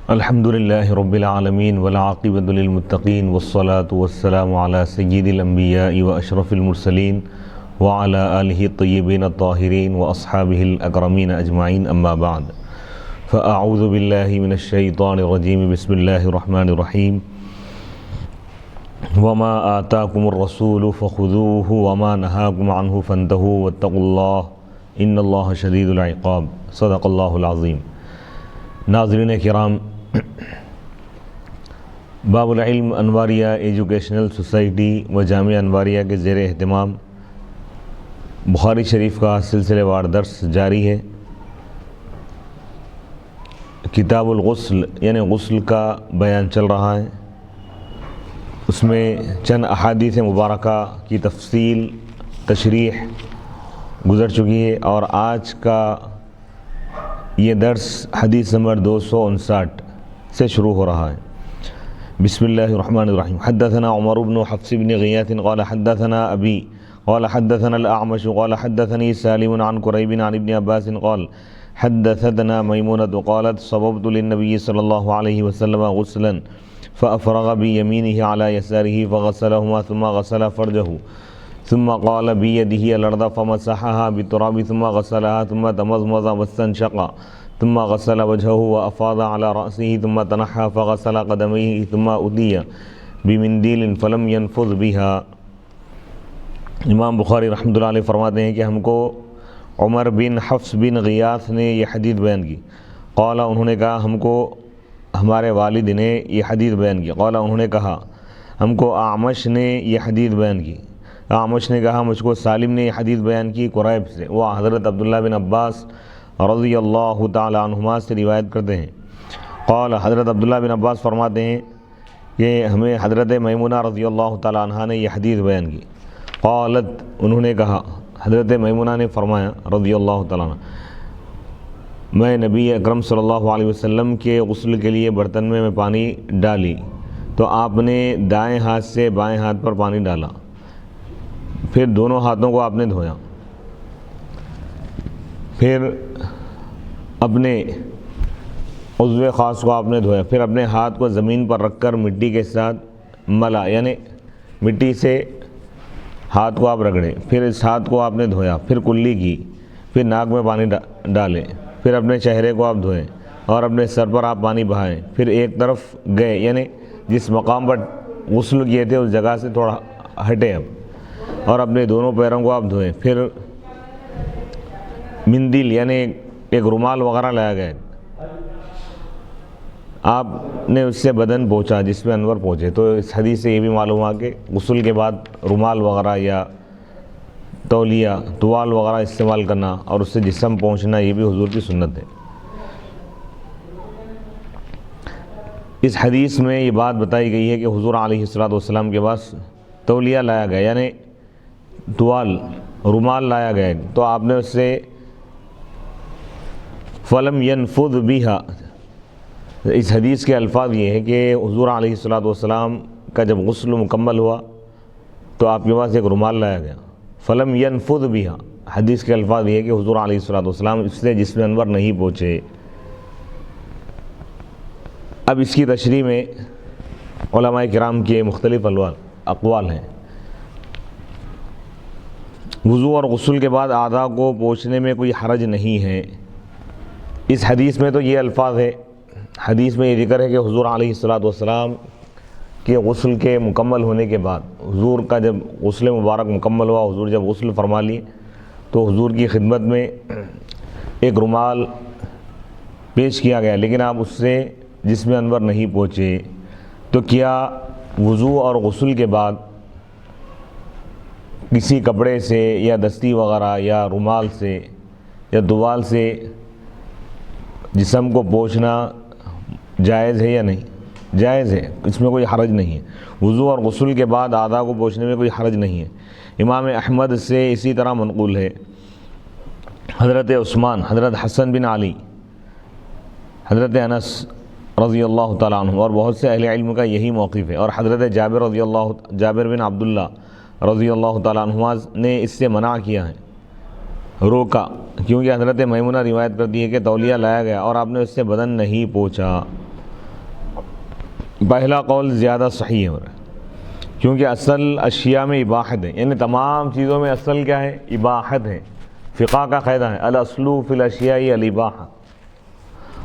الحمد للہ رب العالمین والعاقبۃ للمتقین والصلاة والسلام علی سید الانبیاء واشرف المرسلین وعلی آلہ الطیبین الطاہرین واصحابہ الاکرمین اجمعین اما بعد فاعوذ باللہ من الشیطان الرجیم بسم اللہ الرحمن الرحیم وما آتاکم الرسول فخذوہ وما نہاکم عنہ فانتہوا واتقوا اللہ ان اللہ شدید العقاب صدق اللہ العظیم۔ ناظرین کرام، باب العلم انواریہ ایجوکیشنل سوسائٹی و جامعہ انواریہ کے زیر اہتمام بخاری شریف کا سلسلے وار درس جاری ہے۔ کتاب الغسل یعنی غسل کا بیان چل رہا ہے، اس میں چند احادیث مبارکہ کی تفصیل تشریح گزر چکی ہے، اور آج کا یہ درس حدیث نمبر 259 سے شروع ہو رہا ہے۔ بسم اللہ الرحمن الرحیم۔ حدثنا عمر بن حفص بن غیاث قال حدثنا ابی قال حدثنا الاعمش قال حدثني سالم عن قریب عن ابن عباس قال حدثتنا میمونة قالت صببت للنبي صلی اللہ علیہ وسلم غسلا فافرغ بيمينه على يساره فغسلهما ثم غسل فرجه ثم قال بيده الارض فمسحها بالتراب ثم غسلها ثم تمضمض واستنشق ثم غسل وجهه وافاض على رأسه ثم تنحى فغسل قدميه ثم أتي بمنديل فلم ينفض بها۔ امام بخاری رحمۃ اللہ علیہ فرماتے ہیں کہ ہم کو عمر بن حفص بن غیاث نے یہ حدیث بیان کی۔ قال، انہوں نے کہا، ہم کو ہمارے والد نے یہ حدیث بیان کی۔ قال، انہوں نے کہا، ہم کو اعمش نے یہ حدیث بیان کی۔ اعمش نے کہا، مجھ کو سالم نے یہ حدیث بیان کی قریب سے، وہ حضرت عبداللہ بن عباس رضی اللہ تعالی عنہما سے روایت کرتے ہیں۔ قال، حضرت عبداللہ بن عباس فرماتے ہیں کہ ہمیں حضرت میمونہ رضی اللہ تعالی عنہا نے یہ حدیث بیان کی۔ قالت، انہوں نے کہا، حضرت میمونہ نے فرمایا رضی اللہ تعالی عنہ، میں نبی اکرم صلی اللہ علیہ وسلم کے غسل کے لیے برتن میں پانی ڈالی تو آپ نے دائیں ہاتھ سے بائیں ہاتھ پر پانی ڈالا، پھر دونوں ہاتھوں کو آپ نے دھویا، پھر اپنے عضو خاص کو آپ نے دھویا، پھر اپنے ہاتھ کو زمین پر رکھ کر مٹی کے ساتھ ملا، یعنی مٹی سے ہاتھ کو آپ رگڑے، پھر اس ہاتھ کو آپ نے دھویا، پھر کلی کی، پھر ناک میں پانی ڈالے، پھر اپنے چہرے کو آپ دھوئیں اور اپنے سر پر آپ پانی بہائیں، پھر ایک طرف گئے، یعنی جس مقام پر غسل کیے تھے اس جگہ سے تھوڑا ہٹے اب، اور اپنے دونوں پیروں کو آپ دھوئیں، پھر مندیل یعنی ایک رومال وغیرہ لایا گیا، آپ نے اس سے بدن پوچھا جس میں انور پہنچے۔ تو اس حدیث سے یہ بھی معلوم ہوا کہ غسل کے بعد رومال وغیرہ یا تولیہ توال وغیرہ استعمال کرنا اور اس سے جسم پہنچنا یہ بھی حضور کی سنت ہے۔ اس حدیث میں یہ بات بتائی گئی ہے کہ حضور علیہ الصلوۃ والسلام کے پاس تولیہ لایا گیا، یعنی توال رومال لایا گیا، تو آپ نے اس سے فلم ينفض بها، اس حدیث کے الفاظ یہ ہے کہ حضور علیہ الصلوۃ والسلام کا جب غسل مکمل ہوا تو آپ کے پاس ایک رومال لایا گیا، فلم ينفض بها، حدیث کے الفاظ یہ ہے کہ حضور علیہ الصلوۃ والسلام اس سے جسم انور نہیں پہنچے۔ اب اس کی تشریح میں علماء کرام کے مختلف اقوال ہیں۔ وضو اور غسل کے بعد اعضاء کو پوچھنے میں کوئی حرج نہیں ہے، اس حدیث میں تو یہ الفاظ ہے، حدیث میں یہ ذکر ہے کہ حضور علیہ الصلوۃ والسلام کے غسل کے مکمل ہونے کے بعد، حضور کا جب غسل مبارک مکمل ہوا، حضور جب غسل فرما لیے تو حضور کی خدمت میں ایک رومال پیش کیا گیا، لیکن آپ اس سے جسم انور نہیں پہنچے، تو کیا وضو اور غسل کے بعد کسی کپڑے سے یا دستی وغیرہ یا رومال سے یا دوال سے جسم کو پوچھنا جائز ہے یا نہیں؟ جائز ہے، اس میں کوئی حرج نہیں ہے۔ وضو اور غسل کے بعد اعضاء کو پوچھنے میں کوئی حرج نہیں ہے۔ امام احمد سے اسی طرح منقول ہے، حضرت عثمان، حضرت حسن بن علی، حضرت انس رضی اللہ تعالیٰ عنہ اور بہت سے اہل علم کا یہی موقف ہے، اور حضرت جابر بن عبداللہ رضی اللہ تعالیٰ عنہ نے اس سے منع کیا ہے، روکا، کیونکہ حضرت میمونہ روایت کرتی ہے کہ تولیہ لایا گیا اور آپ نے اس سے بدن نہیں پوچھا، پہلا قول زیادہ صحیح ہے، کیونکہ اصل اشیاء میں اباحت ہے، یعنی تمام چیزوں میں اصل کیا ہے؟ اباحت ہے۔ فقہ کا قاعدہ ہے الاصل فی الاشیاء الاباحہ،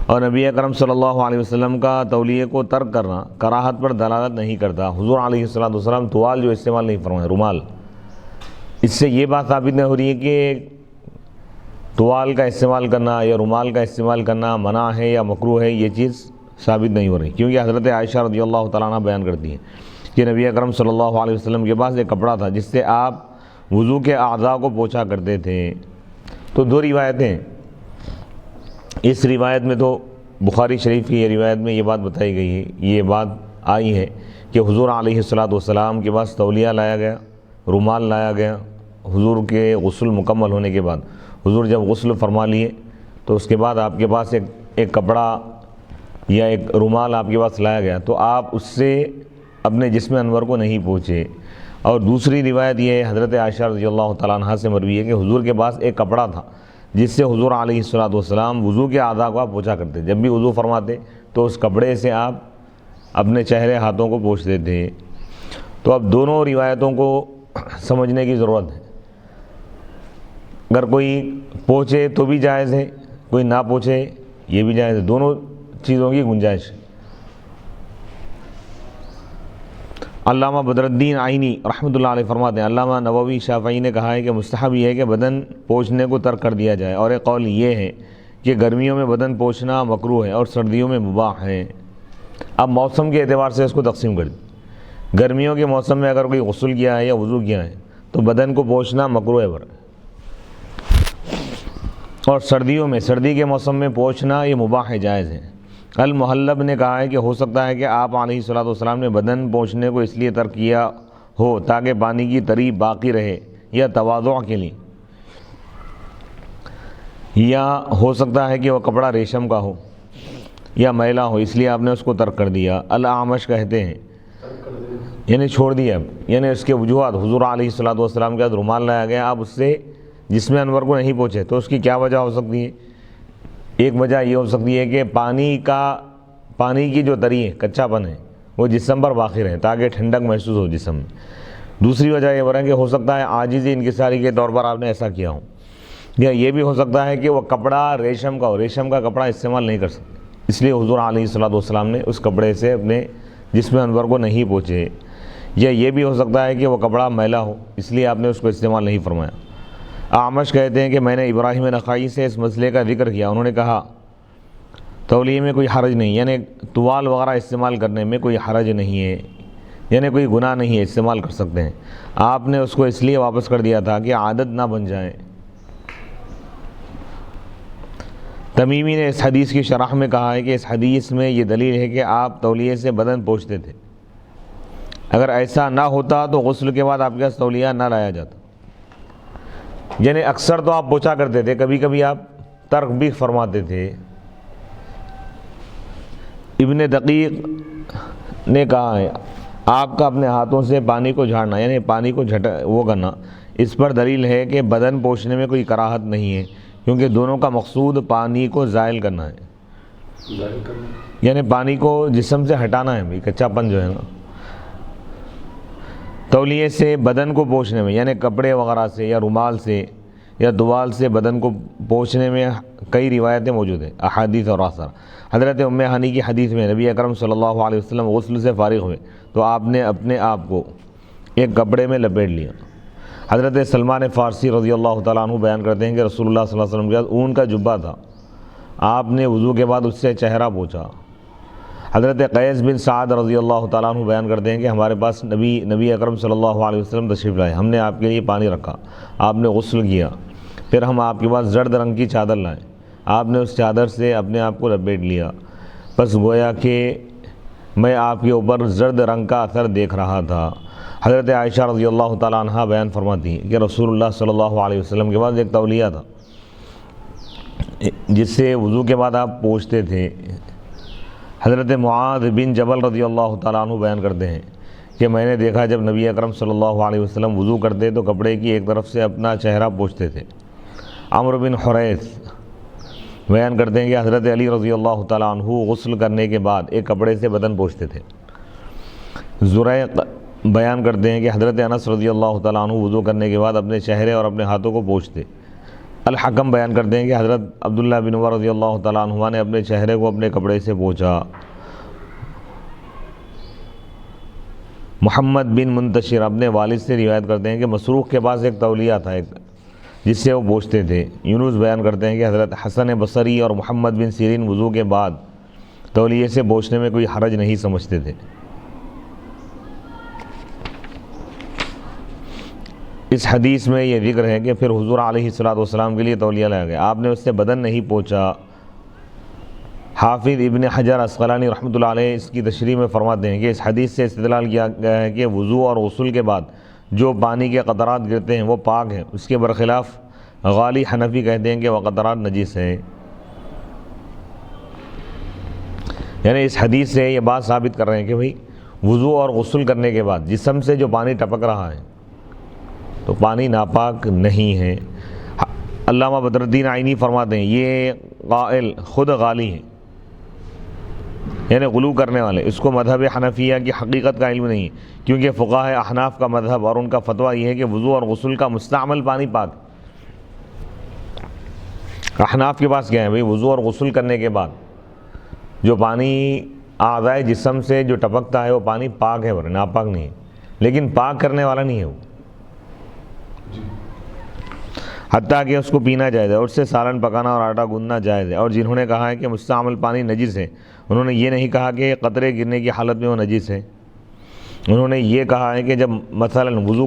اور نبی اکرم صلی اللہ علیہ وسلم کا تولیے کو ترک کرنا کراہت پر دلالت نہیں کرتا۔ حضور علیہ الصلوۃ والسلام طوال جو استعمال نہیں فرمائے، رومال، اس سے یہ بات ثابت نہیں ہو رہی ہے کہ طوال کا استعمال کرنا یا رومال کا استعمال کرنا منع ہے یا مکروہ ہے، یہ چیز ثابت نہیں ہو رہی، کیونکہ حضرت عائشہ رضی اللہ تعالیٰ عنہ بیان کرتی ہیں کہ نبی اکرم صلی اللہ علیہ وسلم کے پاس ایک کپڑا تھا جس سے آپ وضو کے اعضاء کو پوچھا کرتے تھے۔ تو دو روایتیں، اس روایت میں تو بخاری شریف کی یہ روایت میں یہ بات بتائی گئی ہے، یہ بات آئی ہے کہ حضور علیہ الصلوۃ والسلام کے پاس تولیہ لایا گیا، رومال لایا گیا۔ حضور کے غسل مکمل ہونے کے بعد حضور جب غسل فرما لیے تو اس کے بعد آپ کے پاس ایک کپڑا یا ایک رومال آپ کے پاس لایا گیا، تو آپ اس سے اپنے جسم انور کو نہیں پوچھے۔ اور دوسری روایت یہ ہے حضرت عائشہ رضی اللہ تعالیٰ عنہ سے مروی ہے کہ حضور کے پاس ایک کپڑا تھا جس سے حضور علیہ الصلوۃ والسلام وضو کے اعضاء کو آپ پوچھا کرتے، جب بھی وضو فرماتے تو اس کپڑے سے آپ اپنے چہرے ہاتھوں کو پوچھتے تھے۔ تو اب دونوں روایتوں کو سمجھنے کی ضرورت ہے، اگر کوئی پوچھے تو بھی جائز ہے، کوئی نہ پوچھے یہ بھی جائز ہے، دونوں چیزوں کی گنجائش ہے۔ علامہ بدر الدین عینی رحمۃ اللہ علیہ فرماتے ہیں، علامہ نووی شافعی نے کہا ہے کہ مستحب یہ ہے کہ بدن پوچھنے کو ترک کر دیا جائے، اور ایک قول یہ ہے کہ گرمیوں میں بدن پوچھنا مکروہ ہے اور سردیوں میں مباح ہے۔ اب موسم کے اعتبار سے اس کو تقسیم کر دی، گرمیوں کے موسم میں اگر کوئی غسل کیا ہے یا وضو کیا ہے تو بدن کو پوچھنا مکروہ ہے، اور سردیوں میں، سردی کے موسم میں پوچھنا یہ مباح ہے، جائز ہے۔ المحلب نے کہا ہے کہ ہو سکتا ہے کہ آپ علیہ الصلوۃ والسلام نے بدن پوچھنے کو اس لیے ترک کیا ہو تاکہ پانی کی تری باقی رہے، یا تواضع کے لیے، یا ہو سکتا ہے کہ وہ کپڑا ریشم کا ہو یا میلا ہو، اس لیے آپ نے اس کو ترک کر دیا۔ الاعمش کہتے ہیں یعنی چھوڑ دیا، یعنی اس کے وجوہات، حضور علیہ الصلوۃ والسلام کے ہاتھ رومال لایا گیا، آپ اس سے جسم انور کو نہیں پوچھے، تو اس کی کیا وجہ ہو سکتی ہے؟ ایک وجہ یہ ہو سکتی ہے کہ پانی کی جو تری ہے، کچا پن ہے، وہ جسم پر باقی رہے تاکہ ٹھنڈک محسوس ہو جسم میں۔ دوسری وجہ یہ ہو رہا ہے کہ ہو سکتا ہے عاجزی انکساری کے طور پر آپ نے ایسا کیا ہو، یا یہ بھی ہو سکتا ہے کہ وہ کپڑا ریشم کا ہو، ریشم کا کپڑا استعمال نہیں کر سکتے، اس لیے حضور علیہ الصلوۃ والسلام نے اس کپڑے سے اپنے جسم انور کو نہیں پوچھے، یا یہ بھی ہو سکتا ہے کہ وہ کپڑا میلا ہو، اس لیے آپ نے اس کو استعمال نہیں فرمایا۔ اعمش کہتے ہیں کہ میں نے ابراہیم نخعی سے اس مسئلے کا ذکر کیا، انہوں نے کہا تولیے میں کوئی حرج نہیں، یعنی طوال وغیرہ استعمال کرنے میں کوئی حرج نہیں ہے، یعنی کوئی گناہ نہیں ہے، استعمال کر سکتے ہیں۔ آپ نے اس کو اس لیے واپس کر دیا تھا کہ عادت نہ بن جائے۔ تمیمی نے اس حدیث کی شرح میں کہا ہے کہ اس حدیث میں یہ دلیل ہے کہ آپ تولیے سے بدن پوچھتے تھے، اگر ایسا نہ ہوتا تو غسل کے بعد آپ کے پاس تولیہ نہ لایا جاتا، یعنی اکثر تو آپ پوچھا کرتے تھے، کبھی کبھی آپ ترک بھی فرماتے تھے۔ ابن دقیق نے کہا ہے آپ کا اپنے ہاتھوں سے پانی کو جھاڑنا، یعنی پانی کو وہ کرنا، اس پر دلیل ہے کہ بدن پوچھنے میں کوئی کراہت نہیں ہے، کیونکہ دونوں کا مقصود پانی کو زائل کرنا ہے، یعنی پانی کو جسم سے ہٹانا ہے، بھی کچا پن جو ہے نا۔ تولیے سے بدن کو پوچھنے میں، یعنی کپڑے وغیرہ سے یا رومال سے یا دوال سے بدن کو پوچھنے میں کئی روایتیں موجود ہیں، احادیث اور آثار۔ حضرت ام ہانی کی حدیث میں نبی اکرم صلی اللہ علیہ وسلم غسل سے فارغ ہوئے تو آپ نے اپنے آپ کو ایک کپڑے میں لپیٹ لیا۔ حضرت سلمان فارسی رضی اللہ تعالیٰ عنہ بیان کرتے ہیں کہ رسول اللہ صلی اللہ علیہ وسلم کے پاس اون کا جبہ تھا، آپ نے وضو کے بعد اس سے چہرہ پوچھا۔ حضرت قیس بن سعد رضی اللہ تعالیٰ عنہ بیان کرتے ہیں کہ ہمارے پاس نبی اکرم صلی اللہ علیہ وسلم تشریف لائے، ہم نے آپ کے لیے پانی رکھا، آپ نے غسل کیا، پھر ہم آپ کے پاس زرد رنگ کی چادر لائے، آپ نے اس چادر سے اپنے آپ کو لپیٹ لیا، بس گویا کہ میں آپ کے اوپر زرد رنگ کا اثر دیکھ رہا تھا۔ حضرت عائشہ رضی اللہ تعالیٰ عنہ بیان فرماتی ہیں کہ رسول اللہ صلی اللہ علیہ وسلم کے پاس ایک تولیہ تھا جس سے وضو کے بعد آپ پوچھتے تھے۔ حضرت معاذ بن جبل رضی اللہ تعالیٰ عنہ بیان کرتے ہیں کہ میں نے دیکھا جب نبی اکرم صلی اللہ علیہ وسلم وضو کرتے تو کپڑے کی ایک طرف سے اپنا چہرہ پوچھتے تھے۔ عمرو بن حریث بیان کرتے ہیں کہ حضرت علی رضی اللہ تعالیٰ عنہ غسل کرنے کے بعد ایک کپڑے سے بدن پوچھتے تھے۔ زریق بیان کرتے ہیں کہ حضرت انس رضی اللہ تعالیٰ عنہ وضو کرنے کے بعد اپنے چہرے اور اپنے ہاتھوں کو پوچھتے۔ الحکم بیان کرتے ہیں کہ حضرت عبداللہ بن عمر رضی اللہ تعالیٰ عنہ نے اپنے چہرے کو اپنے کپڑے سے پوچھا۔ محمد بن منتشر اپنے والد سے روایت کرتے ہیں کہ مسروق کے پاس ایک تولیہ تھا جس سے وہ پوچھتے تھے۔ یونس بیان کرتے ہیں کہ حضرت حسن بصری اور محمد بن سیرین وضو کے بعد تولیے سے پوچھنے میں کوئی حرج نہیں سمجھتے تھے۔ اس حدیث میں یہ ذکر ہے کہ پھر حضور علیہ الصلوۃ والسلام کے لیے تولیہ لایا گیا، آپ نے اس سے بدن نہیں پوچھا۔ حافظ ابن حجر عسقلانی رحمۃ اللہ علیہ اس کی تشریح میں فرماتے ہیں کہ اس حدیث سے استدلال کیا گیا ہے کہ وضو اور غسل کے بعد جو پانی کے قطرات گرتے ہیں وہ پاک ہیں۔ اس کے برخلاف غالی حنفی کہتے ہیں کہ وہ قطرات نجس ہیں۔ یعنی اس حدیث سے یہ بات ثابت کر رہے ہیں کہ بھئی وضو اور غسل کرنے کے بعد جسم سے جو پانی ٹپک رہا ہے تو پانی ناپاک نہیں ہے۔ علامہ بدر الدین عینی فرماتے ہیں یہ قائل خود غالی ہیں، یعنی غلو کرنے والے، اس کو مذہب حنفیہ کی حقیقت کا علم نہیں، کیونکہ فقہائے احناف کا مذہب اور ان کا فتویٰ یہ ہے کہ وضو اور غسل کا مستعمل پانی پاک۔ احناف کے پاس کیا ہے بھئی وضو اور غسل کرنے کے بعد جو پانی اعضائے جسم سے جو ٹپکتا ہے وہ پانی پاک ہے، ناپاک نہیں ہے، لیکن پاک کرنے والا نہیں ہے وہ، حتیٰ کہ اس کو پینا جائز ہے اور اس سے سالن پکانا اور آٹا گوندنا جائز ہے۔ اور جنہوں نے کہا ہے کہ مستعمل پانی نجس ہے، انہوں نے یہ نہیں کہا کہ قطرے گرنے کی حالت میں وہ نجس ہے، انہوں نے یہ کہا ہے کہ جب مثلا وضو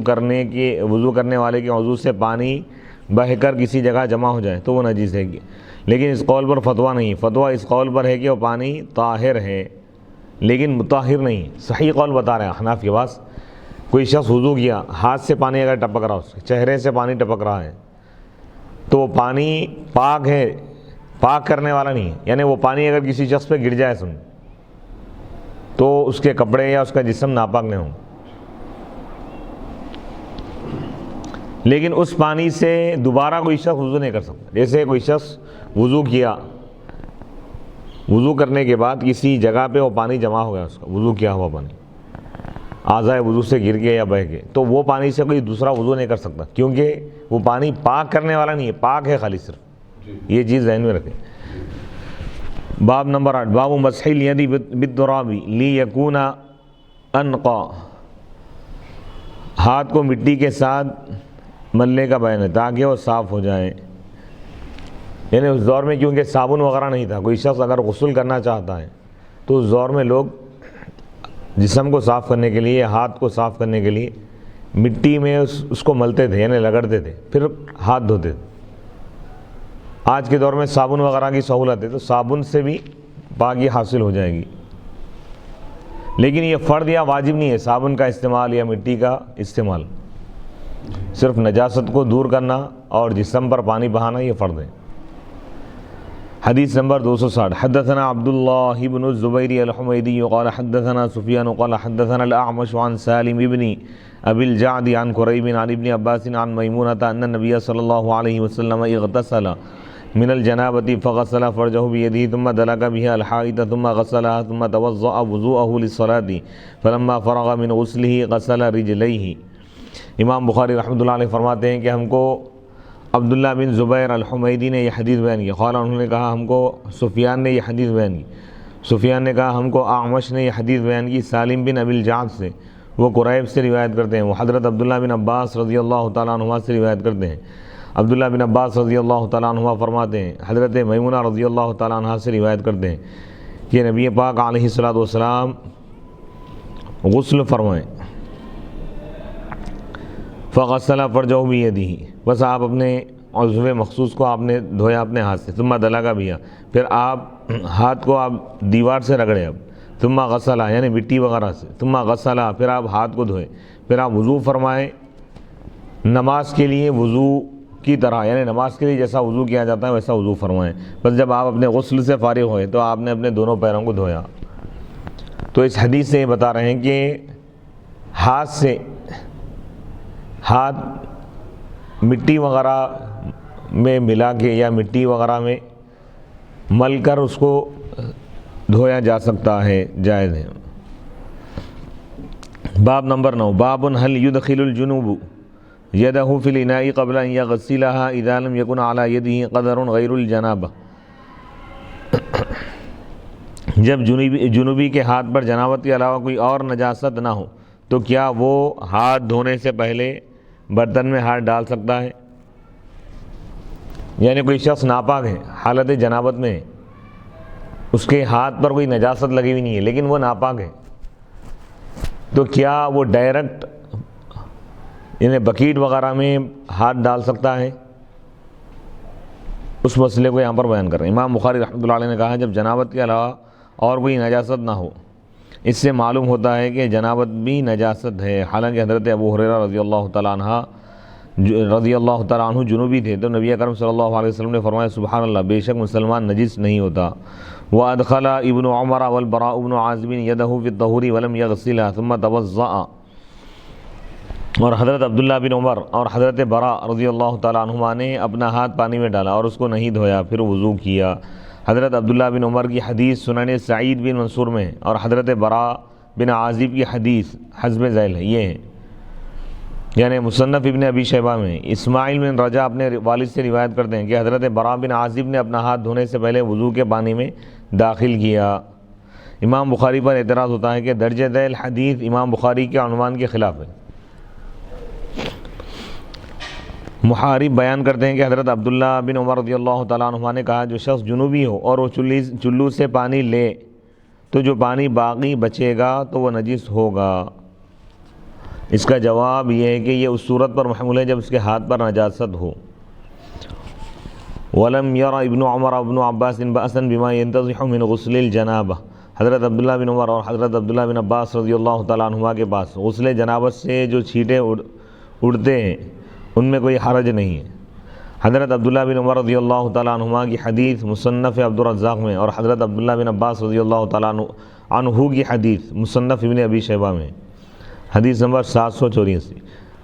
کرنے والے کے وضو سے پانی بہہ کر کسی جگہ جمع ہو جائے تو وہ نجس ہے، لیکن اس قول پر فتویٰ نہیں۔ فتویٰ اس قول پر ہے کہ وہ پانی طاہر ہے لیکن مطہر نہیں۔ صحیح قول بتا رہے ہیں احناف کے پاس، کوئی شخص وضو کیا، ہاتھ سے پانی اگر ٹپک رہا، اس کے چہرے سے پانی ٹپک رہا ہے تو وہ پانی پاک ہے، پاک کرنے والا نہیں ہے، یعنی وہ پانی اگر کسی شخص پہ گر جائے تو اس کے کپڑے یا اس کا جسم ناپاک نہیں ہوں، لیکن اس پانی سے دوبارہ کوئی شخص وضو نہیں کر سکتا۔ جیسے کوئی شخص وضو کیا، وضو کرنے کے بعد کسی جگہ پہ وہ پانی جمع ہو گیا، اس کا وضو کیا ہوا پانی اعضائے وضو سے گر کے یا بہہ کے، تو وہ پانی سے کوئی دوسرا وضو نہیں کر سکتا، کیونکہ وہ پانی پاک کرنے والا نہیں ہے، پاک ہے خالی صرف۔ یہ چیز ذہن میں رکھیں۔ باب نمبر 8، باب مسح الید بالتراب لیکون انقا، ہاتھ کو مٹی کے ساتھ ملنے کا بیان ہے تاکہ وہ صاف ہو جائے۔ یعنی اس دور میں کیونکہ صابن وغیرہ نہیں تھا، کوئی شخص اگر غسل کرنا چاہتا ہے تو اس دور میں لوگ جسم کو صاف کرنے کے لیے، ہاتھ کو صاف کرنے کے لیے مٹی میں اس کو ملتے تھے، یعنی رگڑتے تھے، پھر ہاتھ دھوتے تھے۔ آج کے دور میں صابن وغیرہ کی سہولت ہے تو صابن سے بھی پاکی حاصل ہو جائے گی، لیکن یہ فرض یا واجب نہیں ہے صابن کا استعمال یا مٹی کا استعمال، صرف نجاست کو دور کرنا اور جسم پر پانی بہانا یہ فرض ہے۔ حدیث نمبر 260، حدثنا عبداللہ بن الزبیر الحمیدی قال حدثنا سفیان قال حدثنا الاعمش عن سالم بن ابی الجعد عن قریب عن ابن عباس عن میمونۃ ان النبی صلی اللہ علیہ وسلم اغتسل من الجنابۃ فغسل فرجه بيده ثم دلك بها الحائط ثم غسلها ثم توضأ وضوءه للصلاة فلما فرغ من غسله غسل رجليه۔ امام بخاری رحمۃ اللہ علیہ فرماتے ہیں کہ ہم کو عبداللہ بن زبیر الحمیدی نے یہ حدیث بیان کی، قال انہوں نے کہا ہم کو سفیان نے یہ حدیث بیان کی، سفیان نے کہا ہم کو اعمش نے یہ حدیث بیان کی سالم بن ابی الجعد سے، وہ قریب سے روایت کرتے ہیں، وہ حضرت عبداللہ بن عباس رضی اللہ تعالیٰ عنہ سے روایت کرتے ہیں۔ عبداللہ بن عباس رضی اللہ تعالیٰ عنہ فرماتے ہیں حضرت میمونہ رضی اللہ تعالیٰ عنہ سے روایت کرتے ہیں کہ نبی پاک علیہ الصلوۃ والسلام غسل فرمائیں، فغسل فرجہ بیدہ، بس آپ اپنے عضو مخصوص کو آپ نے دھویا اپنے ہاتھ سے، ثم دلگا بہا، پھر آپ ہاتھ کو آپ دیوار سے رگڑے، اب ثم غسلا یعنی مٹی وغیرہ سے، ثم غسلا پھر آپ ہاتھ کو دھوئے، پھر آپ وضو فرمائیں نماز کے لیے وضو کی طرح، یعنی نماز کے لیے جیسا وضو کیا جاتا ہے ویسا وضو فرمائیں۔ بس جب آپ اپنے غسل سے فارغ ہوئے تو آپ نے اپنے دونوں پیروں کو دھویا۔ تو اس حدیث سے یہ بتا رہے ہیں کہ ہاتھ مٹی وغیرہ میں ملا کے یا مٹی وغیرہ میں مل کر اس کو دھویا جا سکتا ہے، جائز ہے۔ باب نمبر 9 باب هل يدخل الجنوب يده في الإناء قبل أن يغسلها إذا لم يكن على يده قدر غير الجنابة. جب جنوبی کے ہاتھ پر جنابت کے علاوہ کوئی اور نجاست نہ ہو تو کیا وہ ہاتھ دھونے سے پہلے برتن میں ہاتھ ڈال سکتا ہے؟ یعنی کوئی شخص ناپاک ہے، حالت جنابت میں ہے، اس کے ہاتھ پر کوئی نجاست لگی ہوئی نہیں ہے لیکن وہ ناپاک ہے، تو کیا وہ ڈائریکٹ یعنی بکیٹ وغیرہ میں ہاتھ ڈال سکتا ہے؟ اس مسئلے کو یہاں پر بیان کر رہے ہیں. امام بخاری رحمۃ اللہ علیہ نے کہا جب جنابت کے علاوہ اور کوئی نجاست نہ ہو. اس سے معلوم ہوتا ہے کہ جنابت بھی نجاست ہے. حالانکہ حضرت ابو ہریرہ رضی اللہ تعالیٰ عنہ جنوبی تھے تو نبی اکرم صلی اللہ علیہ وسلم نے فرمایا سبحان اللہ، بے شک مسلمان نجس نہیں ہوتا. وَأَدْخَلَ ابن عمر والبراء بن عازب يده في الطهور ولم يغسلها ثم توضأ. اور حضرت عبداللہ بن عمر اور حضرت براء رضی اللہ تعالیٰ عنہما نے اپنا ہاتھ پانی میں ڈالا اور اس کو نہیں دھویا، پھر وضو کیا. حضرت عبداللہ بن عمر کی حدیث سنن سعید بن منصور میں ہے اور حضرت براء بن عازب کی حدیث حسب ذیل ہے. یہ ہے یعنی مصنف ابن ابی شیبہ میں. اسماعیل بن رجا اپنے والد سے روایت کرتے ہیں کہ حضرت براء بن عازب نے اپنا ہاتھ دھونے سے پہلے وضو کے پانی میں داخل کیا. امام بخاری پر اعتراض ہوتا ہے کہ درجہ ذیل حدیث امام بخاری کے عنوان کے خلاف ہے. محارب بیان کرتے ہیں کہ حضرت عبداللہ بن عمر رضی اللہ تعالیٰ عنہ نے کہا جو شخص جنوبی ہو اور وہ چلو سے پانی لے تو جو پانی باقی بچے گا تو وہ نجس ہوگا. اس کا جواب یہ ہے کہ یہ اس صورت پر محمول ہے جب اس کے ہاتھ پر نجاست ہو. وَلَمْ يَرَ ابن عمر ابن عباس بَأْسًا بِمَا يَنْتَضِحُ مِنْ غُسْلِ الْجَنَابَةِ. حضرت عبداللہ بن عمر اور حضرت عبداللہ بن عباس رضی اللہ تعالیٰ عنہما کے پاس غسل جنابت سے جو چھینٹے اڑتے ہیں ان میں کوئی حرج نہیں ہے. حضرت عبداللہ بن عمر رضی اللہ تعالیٰ عنہما کی حدیث مصنف عبدالرزاق میں اور حضرت عبداللہ بن عباس رضی اللہ تعالیٰ عنہ کی حدیث مصنف ابن ابی شیبہ میں حدیث نمبر 784.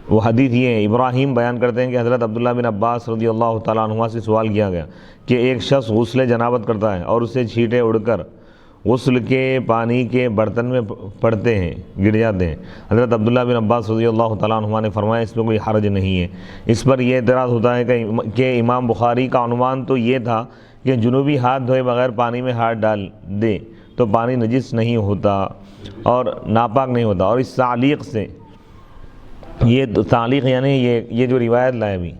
وہ حدیث یہ ہے. ابراہیم بیان کرتے ہیں کہ حضرت عبداللہ بن عباس رضی اللہ تعالیٰ عنہ سے سوال کیا گیا کہ ایک شخص غسل جنابت کرتا ہے اور اسے چھینٹے اڑ کر غسل کے پانی کے برتن میں پڑتے ہیں، گر جاتے ہیں. حضرت عبداللہ بن عباس رضی اللہ تعالیٰ عنہ نے فرمایا اس میں کوئی حرج نہیں ہے. اس پر یہ اعتراض ہوتا ہے کہ امام بخاری کا عنوان تو یہ تھا کہ جنوبی ہاتھ دھوئے بغیر پانی میں ہاتھ ڈال دے تو پانی نجس نہیں ہوتا اور ناپاک نہیں ہوتا. اور اس تعلیق سے یہ تعلیق یعنی یہ جو روایت لائے بھی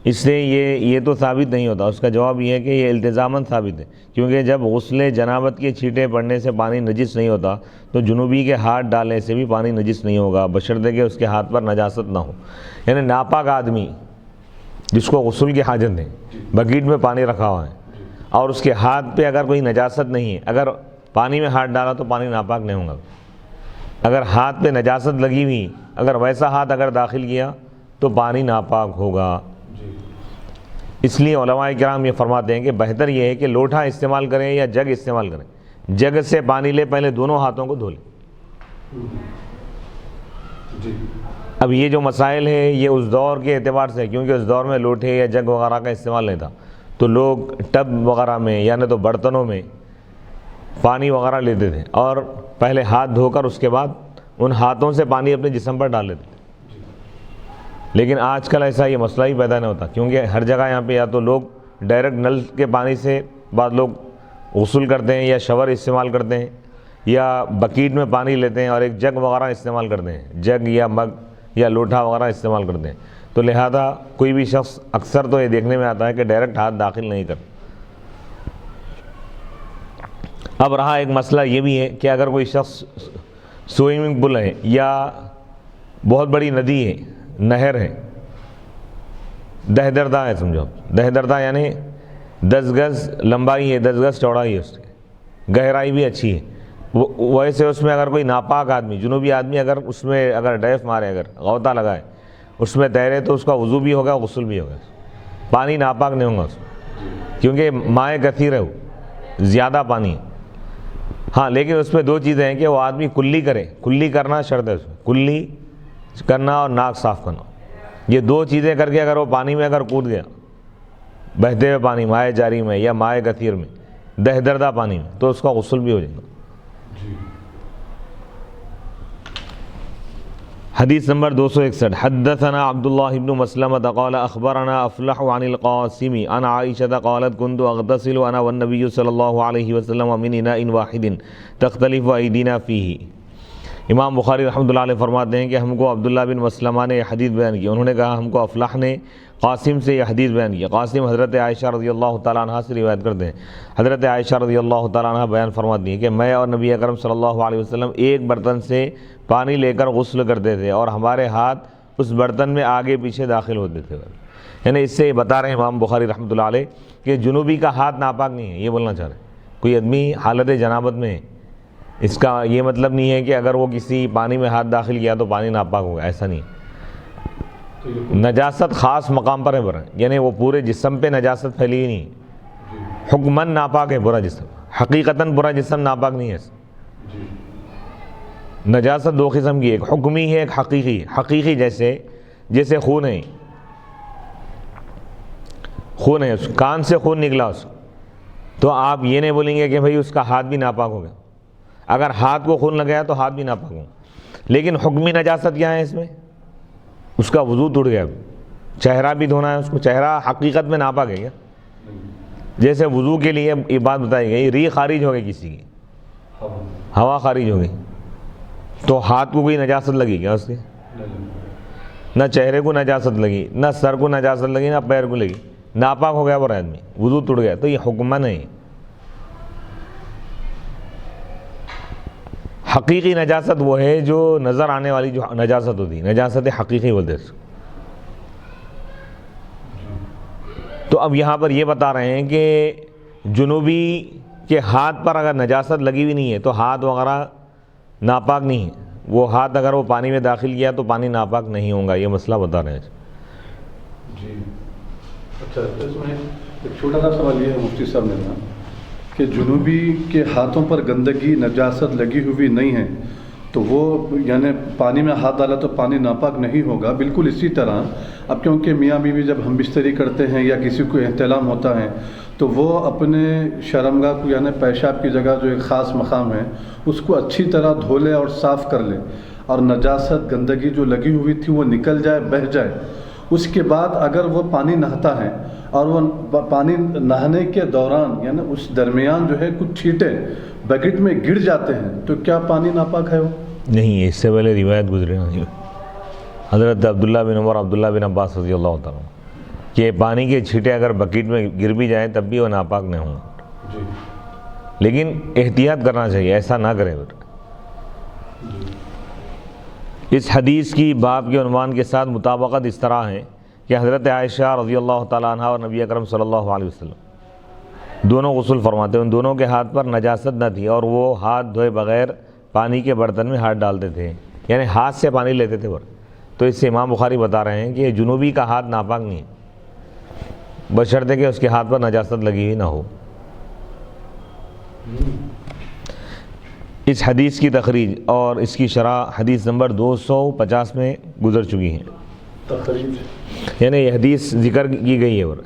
اس سے یہ تو ثابت نہیں ہوتا. اس کا جواب یہ ہے کہ یہ التزاماً ثابت ہے کیونکہ جب غسل جنابت کے چھینٹے پڑنے سے پانی نجس نہیں ہوتا تو جنوبی کے ہاتھ ڈالنے سے بھی پانی نجس نہیں ہوگا بشرطے کہ اس کے ہاتھ پر نجاست نہ ہو. یعنی ناپاک آدمی جس کو غسل کی حاجت ہے، بکیٹ میں پانی رکھا ہوا ہے اور اس کے ہاتھ پہ اگر کوئی نجاست نہیں ہے، اگر پانی میں ہاتھ ڈالا تو پانی ناپاک نہیں ہوگا. اگر ہاتھ پہ نجاست لگی ہوئی، اگر ویسا ہاتھ اگر داخل کیا تو پانی ناپاک ہوگا. اس لیے علماء کرام یہ فرماتے ہیں کہ بہتر یہ ہے کہ لوٹا استعمال کریں یا جگ استعمال کریں. جگ سے پانی لے، پہلے دونوں ہاتھوں کو دھو لیں. اب یہ جو مسائل ہیں یہ اس دور کے اعتبار سے کیونکہ اس دور میں لوٹے یا جگ وغیرہ کا استعمال نہیں تھا تو لوگ ٹب وغیرہ میں یا نہ تو برتنوں میں پانی وغیرہ لیتے تھے اور پہلے ہاتھ دھو کر اس کے بعد ان ہاتھوں سے پانی اپنے جسم پر ڈال لیتے تھے. لیکن آج کل ایسا یہ مسئلہ ہی پیدا نہیں ہوتا کیونکہ ہر جگہ یہاں پہ یا تو لوگ ڈائریکٹ نل کے پانی سے بعض لوگ غسل کرتے ہیں یا شاور استعمال کرتے ہیں یا بکیٹ میں پانی لیتے ہیں اور ایک جگ وغیرہ استعمال کرتے ہیں، جگ یا مگ یا لوٹا وغیرہ استعمال کرتے ہیں. تو لہذا کوئی بھی شخص اکثر تو یہ دیکھنے میں آتا ہے کہ ڈائریکٹ ہاتھ داخل نہیں کرتا. اب رہا ایک مسئلہ یہ بھی ہے کہ اگر کوئی شخص سوئمنگ پول ہے یا بہت بڑی ندی ہے، نہر ہے، دہ دردہ ہے، سمجھو دہ دردہ یعنی 10 گز لمبائی ہے، 10 گز چوڑائی ہے، اس کی گہرائی بھی اچھی ہے. ویسے اس میں اگر کوئی ناپاک آدمی، جنوبی آدمی اگر اس میں اگر ڈیف مارے، اگر غوطہ لگائے، اس میں تیرے تو اس کا وضو بھی ہوگا، غسل بھی ہوگا، پانی ناپاک نہیں ہوگا اس میں کیونکہ مائع کثیر ہے، وہ زیادہ پانی ہے. ہاں لیکن اس میں 2 چیزیں ہیں کہ وہ آدمی کلی کرے، کلی کرنا شرط ہے اس میں، کلی کرنا اور ناک صاف کرنا. یہ 2 چیزیں کر کے اگر وہ پانی میں اگر کود گیا، بہتے ہوئے پانی، مائع جاری میں یا مائع کثیر میں، دہ دردہ پانی میں، تو اس کا غسل بھی ہو جائے گا. حدیث نمبر 261 حدثنا عبد الله بن مسلمة قال اخبرنا افلح عن القاسم عن عائشة قالت كنت اغتسل انا والنبي صلی اللہ علیہ وسلم من اناء واحد تختلف ايدينا فيه۔ امام بخاری رحمۃ اللہ علیہ فرماتے ہیں کہ ہم کو عبداللہ بن مسلمہ نے یہ حدیث بیان کی، انہوں نے کہا ہم کو افلاح نے قاسم سے یہ حدیث بیان کی۔ قاسم حضرت عائشہ رضی اللہ تعالیٰ عنہ سے روایت کرتے ہیں۔ حضرت عائشہ رضی اللہ تعالیٰ عنہ بیان فرماتی ہیں کہ میں اور نبی اکرم صلی اللہ علیہ وسلم ایک برتن سے پانی لے کر غسل کرتے تھے اور ہمارے ہاتھ اس برتن میں آگے پیچھے داخل ہوتے تھے۔ یعنی اس سے بتا رہے ہیں امام بخاری رحمۃ اللہ علیہ کہ جنوبی کا ہاتھ ناپاک نہیں ہے، یہ بولنا چاہ رہے ہیں۔ کوئی آدمی حالت جنابت میں ہے، اس کا یہ مطلب نہیں ہے کہ اگر وہ کسی پانی میں ہاتھ داخل کیا تو پانی ناپاک ہوگا، ایسا نہیں۔ نجاست خاص مقام پر ہے برا، یعنی وہ پورے جسم پہ نجاست پھیلی ہی نہیں، حکماً ناپاک ہے برا جسم، حقیقتاً برا جسم ناپاک نہیں ہے۔ نجاست دو قسم کی، ایک حکمی ہے ایک حقیقی۔ حقیقی جیسے خون ہے، اس کان سے خون نکلا اس تو آپ یہ نہیں بولیں گے کہ بھئی اس کا ہاتھ بھی ناپاک ہو گیا، اگر ہاتھ کو خون لگایا تو ہاتھ بھی ناپاک ہو۔ لیکن حکمی نجاست کیا ہے اس میں؟ اس کا وضو ٹوٹ گیا، چہرہ بھی دھونا ہے اس کو، چہرہ حقیقت میں ناپاک ہے کیا؟ جیسے وضو کے لیے یہ بات بتائی گئی، ری خارج ہو گئی کسی کی، ہوا خارج ہو گئی، تو ہاتھ کو کوئی نجاست لگی کیا اس کے؟ نہ چہرے کو نجاست لگی، نہ سر کو نجاست لگی، نہ پیر کو لگی، ناپاک ہو گیا وہ آدمی، وضو ٹوٹ گیا، تو یہ حکماً ہے۔ حقیقی نجاست وہ ہے جو نظر آنے والی جو نجاست ہوتی، نجاست حقیقی بولتے ہیں۔ تو اب یہاں پر یہ بتا رہے ہیں کہ جنوبی کے ہاتھ پر اگر نجاست لگی ہوئی نہیں ہے تو ہاتھ وغیرہ ناپاک نہیں ہے، وہ ہاتھ اگر وہ پانی میں داخل کیا تو پانی ناپاک نہیں ہوگا، یہ مسئلہ بتا رہے ہیں۔ جی اچھا، اس میں ایک چھوٹا سا سوال یہ ہے مفتی صاحب نے کہ جنوبی کے ہاتھوں پر گندگی نجاست لگی ہوئی نہیں ہے تو وہ یعنی پانی میں ہاتھ ڈالا تو پانی ناپاک نہیں ہوگا، بالکل اسی طرح اب کیونکہ میاں بیوی جب ہم بستری کرتے ہیں یا کسی کو احتلام ہوتا ہے تو وہ اپنے شرمگاہ کو یعنی پیشاب کی جگہ جو ایک خاص مقام ہے اس کو اچھی طرح دھو لے اور صاف کر لے، اور نجاست گندگی جو لگی ہوئی تھی وہ نکل جائے، بہہ جائے۔ اس کے بعد اگر وہ پانی نہاتا ہے اور وہ پانی نہانے کے دوران یعنی اس درمیان جو ہے کچھ چھینٹے بکٹ میں گر جاتے ہیں تو کیا پانی ناپاک ہے وہ؟ نہیں، اس سے پہلے روایت گزرے نا حضرت عبداللہ بن عمر عبداللہ بن عباس رضی اللہ تعالیٰ کہ پانی کے چھینٹے اگر بکٹ میں گر بھی جائیں تب بھی وہ ناپاک نہیں ہوں جی، لیکن احتیاط کرنا چاہیے، ایسا نہ کرے۔ اس حدیث کی باب کے عنوان کے ساتھ مطابقت اس طرح ہے کہ حضرت عائشہ رضی اللہ تعالیٰ عنہ اور نبی اکرم صلی اللہ علیہ وسلم دونوں غسل فرماتے ہیں، ان دونوں کے ہاتھ پر نجاست نہ تھی اور وہ ہاتھ دھوئے بغیر پانی کے برتن میں ہاتھ ڈالتے تھے، یعنی ہاتھ سے پانی لیتے تھے۔ تو اس سے امام بخاری بتا رہے ہیں کہ جنوبی کا ہاتھ ناپاک نہیں ہے، بشرطے کہ اس کے ہاتھ پر نجاست لگی ہوئی نہ ہو۔ اس حدیث کی تخریج اور اس کی شرح حدیث نمبر 250 میں گزر چکی ہیں۔ تخریج یعنی یہ حدیث ذکر کی گئی ہے اور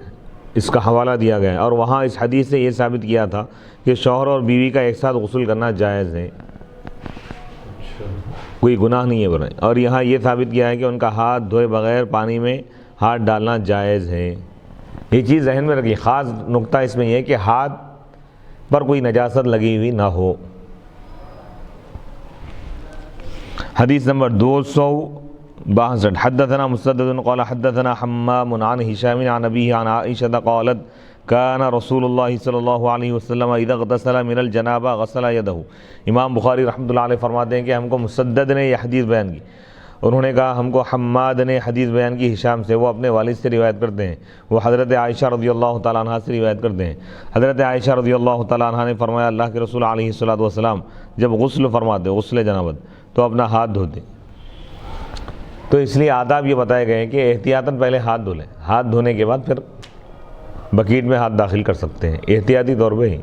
اس کا حوالہ دیا گیا ہے، اور وہاں اس حدیث سے یہ ثابت کیا تھا کہ شوہر اور بیوی کا ایک ساتھ غسل کرنا جائز ہے، کوئی گناہ نہیں ہے برائے، اور یہاں یہ ثابت کیا ہے کہ ان کا ہاتھ دھوئے بغیر پانی میں ہاتھ ڈالنا جائز ہے۔ یہ چیز ذہن میں رکھیے، خاص نقطہ اس میں یہ ہے کہ ہاتھ پر کوئی نجاست لگی ہوئی نہ ہو۔ حدیث نمبر 262 حدثنا مسدد قال حدثنا حمام عن هشام عن أبيه عن عائشة قالت كان رسول الله صلی اللہ علیہ وسلم اذا اغتسل من الجنابہ غسل يده۔ امام بخاری رحمۃ اللہ علیہ فرماتے ہیں کہ ہم کو مسدد نے یہ حدیث بیان کی، انہوں نے کہا ہم کو حماد نے حدیث بیان کی ہشام سے، وہ اپنے والد سے روایت کرتے ہیں، وہ حضرت عائشہ رضی اللہ تعالیٰ عنہ سے روایت کرتے ہیں۔ حضرت عائشہ رضی اللہ تعالیٰ عنہ نے فرمایا اللہ کے رسول علیہ الصلوۃ والسلام جب غسل فرماتے غسل جنابت تو اپنا ہاتھ دھوتے، تو اس لیے آداب یہ بتائے گئے ہیں کہ احتیاطاً پہلے ہاتھ دھو لیں، ہاتھ دھونے کے بعد پھر بکیٹ میں ہاتھ داخل کر سکتے ہیں احتیاطی طور پہ ہی۔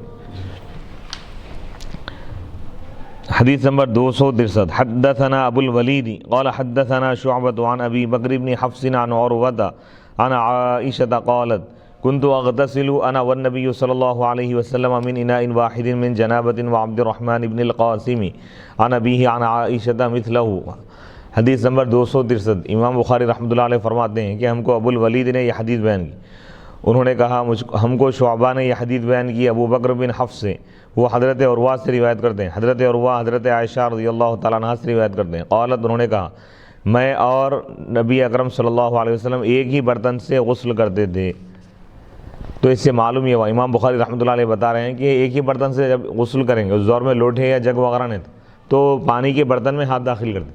حدیث نمبر 263 حدثنا ابو الولید قال حدثنا شعبۃ عن ابی بکر بن حفص عن عروۃ عن عائشة قالت كنت اغتسل انا والنبي صلی اللہ علیہ وسلم من اناء واحد من جنابۃ وعبد الرحمن بن القاسم عن ابیہ عن عائشة مثلہ حدیث نمبر 263 امام بخاری رحمۃ اللہ علیہ فرماتے ہیں کہ ہم کو ابو الولید نے یہ حدیث بیان کی. انہوں نے کہا ہم کو شعبہ نے یہ حدیث بیان کی ابو بکر بن حفص سے, وہ حضرت عروہ سے روایت کرتے ہیں. حضرت عروہ حضرت عائشہ رضی اللہ تعالیٰ عنہ سے روایت کرتے ہیں. قالت, انہوں نے کہا میں اور نبی اکرم صلی اللہ علیہ وسلم ایک ہی برتن سے غسل کرتے تھے. تو اس سے معلوم یہ ہوا, امام بخاری رحمۃ اللہ علیہ بتا رہے ہیں کہ ایک ہی برتن سے جب غسل کریں گے, اس دور میں لوٹے یا جگ وغیرہ نہیں تھے, تو پانی کے برتن میں ہاتھ داخل کرتے.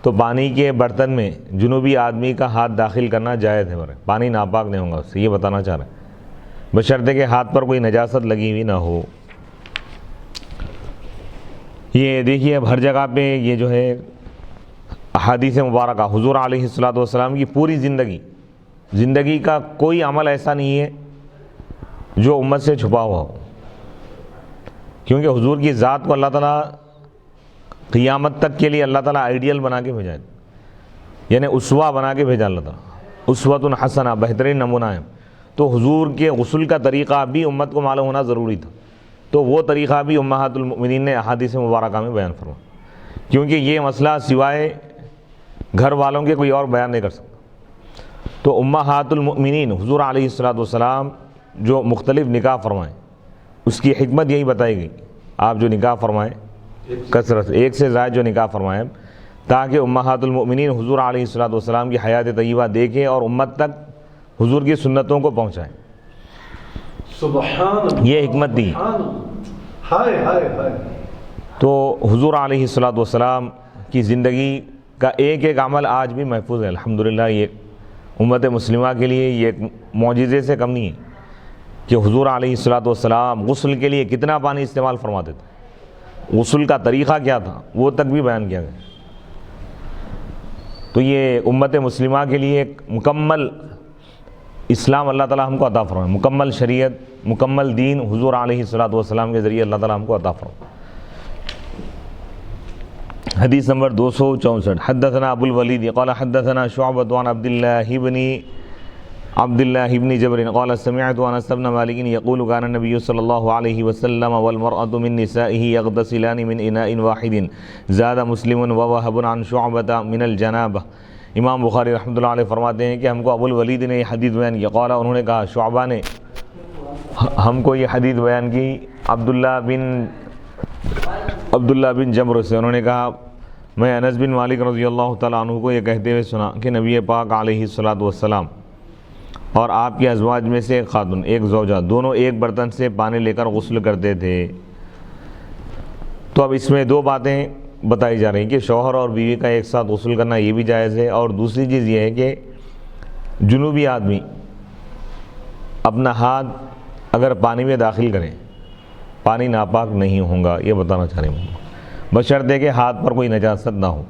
تو پانی کے برتن میں جنوبی آدمی کا ہاتھ داخل کرنا جائز ہے, پانی ناپاک نہیں ہوگا اس سے, یہ بتانا چاہ رہے ہیں, بشرطے کہ ہاتھ پر کوئی نجاست لگی ہوئی نہ ہو. یہ دیکھیے اب ہر جگہ پہ یہ جو ہے احادیث مبارکہ, حضور علیہ الصلوۃ والسلام کی پوری زندگی کا کوئی عمل ایسا نہیں ہے جو امت سے چھپا ہوا ہو, کیونکہ حضور کی ذات کو اللہ تعالیٰ قیامت تک کے لیے اللہ تعالیٰ آئیڈیل بنا کے بھیجا ہے, یعنی اسوہ بنا کے بھیجا اللہ تعالیٰ, اسوۃ حسنہ, بہترین نمونہ ہے. تو حضور کے غسل کا طریقہ بھی امت کو معلوم ہونا ضروری تھا, تو وہ طریقہ بھی امہات المؤمنین نے احادیث مبارکہ میں بیان فرمایا, کیونکہ یہ مسئلہ سوائے گھر والوں کے کوئی اور بیان نہیں کر سکتا. تو امہات المؤمنین حضور علیہ الصلوۃ والسلام جو مختلف نکاح فرمائیں, اس کی حکمت یہی بتائی گئی. آپ جو نکاح فرمائیں کثرت, ایک سے زائد جو نکاح فرمائیں, تاکہ امہات المؤمنین حضور علیہ الصلوۃ والسلام کی حیات طیبہ دیکھیں اور امت تک حضور کی سنتوں کو پہنچائیں. سبحان اللہ, یہ حکمت دی. ہائے ہائے ہائے. تو حضور علیہ الصلوۃ والسلام کی زندگی کا ایک ایک عمل آج بھی محفوظ ہے الحمدللہ. یہ امت مسلمہ کے لیے یہ ایک معجزے سے کم نہیں ہے کہ حضور علیہ الصلوۃ والسلام غسل کے لیے کتنا پانی استعمال فرماتے تھے, غسل کا طریقہ کیا تھا وہ تک بھی بیان کیا گیا. تو یہ امت مسلمہ کے لیے ایک مکمل اسلام اللہ تعالیٰ ہم کو عطا فرمائے, مکمل شریعت, مکمل دین حضور علیہ الصلوۃ والسلام کے ذریعے اللہ تعالیٰ ہم کو عطا فرمائے. حدیث نمبر 264 حدثنا ابو الولید قال حدثنا شعبۃ عن عبد الله بن جبر قال سمعت انس بن مالك يقول كان النبي صلى الله عليه وسلم والمرأة من نسائه يغتسلان من اناء واحد زاد مسلم ووهب عن شعبة من الجنابة. امام بخاری رحمۃ اللہ علیہ فرماتے ہیں کہ ہم کو ابو الولید نے یہ حدیث بیان کی. قال, انہوں نے کہا شعبہ نے ہم کو یہ حدیث بیان کی عبداللہ بن جبر سے. انہوں نے کہا میں انس بن مالک رضی اللہ تعالیٰ عنہ کو یہ کہتے ہوئے سنا کہ نبی پاک علیہ الصلوۃ والسلام اور آپ کے ازواج میں سے ایک خاتون, ایک زوجہ, دونوں ایک برتن سے پانی لے کر غسل کرتے تھے. تو اب اس میں دو باتیں بتائی جا رہی ہیں کہ شوہر اور بیوی کا ایک ساتھ غسل کرنا یہ بھی جائز ہے, اور دوسری چیز یہ ہے کہ جنوبی آدمی اپنا ہاتھ اگر پانی میں داخل کریں پانی ناپاک نہیں ہوگا, یہ بتانا چاہ رہے ہیں, بشرطے کہ ہاتھ پر کوئی نجاست نہ ہو.